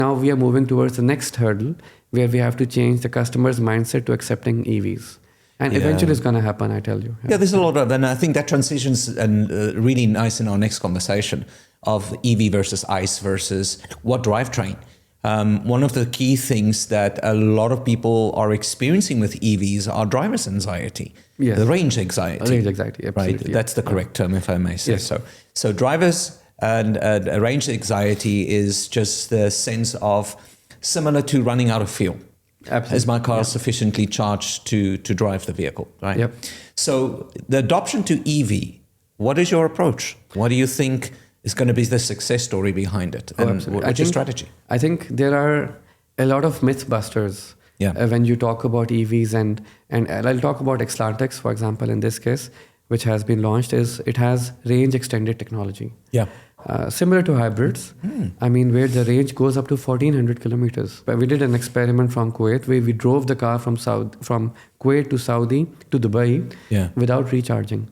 Now we are moving towards the next hurdle where we have to change the customer's mindset to accepting EVs. And eventually it's going to happen, I tell you. Yeah, there's a lot of, and I think that transitions and really nice in our next conversation of EV versus ICE versus what drivetrain. One of the key things that a lot of people are experiencing with EVs are driver's anxiety, the range anxiety. Range anxiety, absolutely. Right? That's the correct term, if I may say so. So drivers and range anxiety is just the sense of similar to running out of fuel. Absolutely. Is my car sufficiently charged to drive the vehicle, right? Yep. So the adoption to EV, what is your approach? What do you think is going to be the success story behind it? And what's your strategy? I think there are a lot of myth busters when you talk about EVs, and I'll talk about Xlantex, for example, in this case, which has been launched. It has range extended technology. Yeah. Similar to hybrids, I mean, where the range goes up to 1400 kilometers. But we did an experiment from Kuwait where we drove the car from Kuwait to Saudi to Dubai without recharging.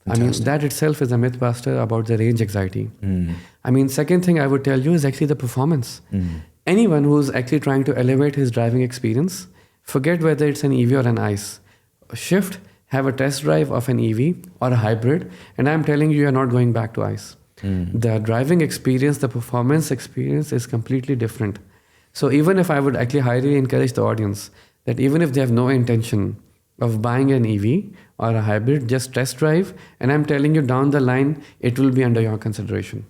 Fantastic. I mean, that itself is a myth buster about the range anxiety. I mean, second thing I would tell you is actually the performance. Anyone who's actually trying to elevate his driving experience, forget whether it's an EV or an ICE. Shift, have a test drive of an EV or a hybrid, and I'm telling you, you're not going back to ICE. The driving experience, the performance experience is completely different. So even if I would actually highly encourage the audience that even if they have no intention of buying an EV or a hybrid, just test drive. And I'm telling you, down the line, it will be under your consideration.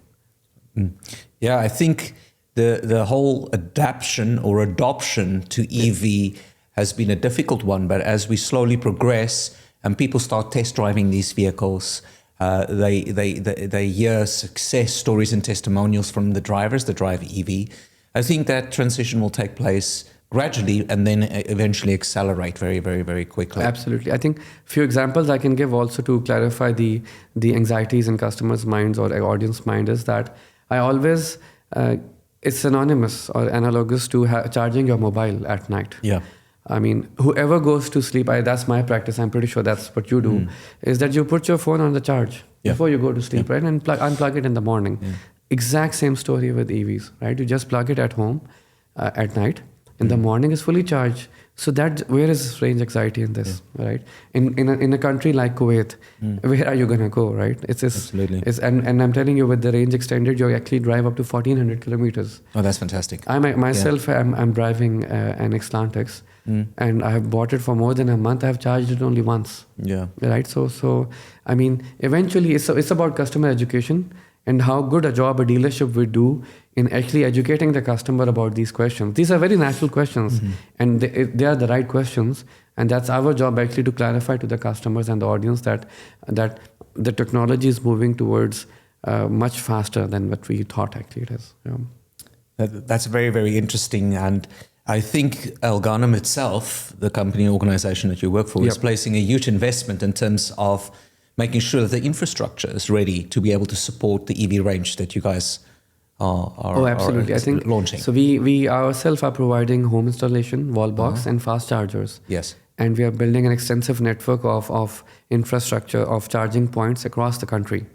Yeah, I think the whole adoption to EV has been a difficult one. But as we slowly progress and people start test driving these vehicles, they hear success stories and testimonials from the drivers that drive EV. I think that transition will take place gradually and then eventually accelerate very, very, very quickly. Absolutely. I think a few examples I can give also to clarify the anxieties in customers' minds or audience mind is that I always, it's synonymous or analogous to charging your mobile at night. Yeah. I mean, whoever goes to sleep, that's my practice, I'm pretty sure that's what you do, is that you put your phone on the charge before you go to sleep, right? And unplug it in the morning. Exact same story with EVs, right? You just plug it at home at night. In the morning, it's fully charged. So where is range anxiety in this, right? In a country like Kuwait, where are you going to go, right? Absolutely. And I'm telling you, with the range extended, you actually drive up to 1400 kilometers. Oh, that's fantastic. I'm driving an Xlantex, and I have bought it for more than a month. I have charged it only once. Yeah. Right? So I mean, eventually, it's about customer education and how good a job a dealership would do in actually educating the customer about these questions. These are very natural questions, and they are the right questions. And that's our job actually to clarify to the customers and the audience that the technology is moving towards much faster than what we thought actually it is. Yeah. That's very, very interesting. And I think Al Ghanem itself, the company organization that you work for, is placing a huge investment in terms of making sure that the infrastructure is ready to be able to support the EV range that you guys are I think launching. So we ourselves are providing home installation, wall box, and fast chargers. Yes. And we are building an extensive network of infrastructure of charging points across the country.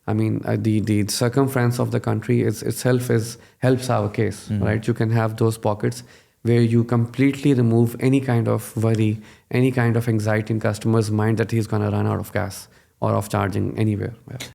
I mean, the circumference of the country itself helps our case, right? You can have those pockets where you completely remove any kind of worry, any kind of anxiety in customer's mind that he's going to run out of gas or of charging anywhere. Yeah.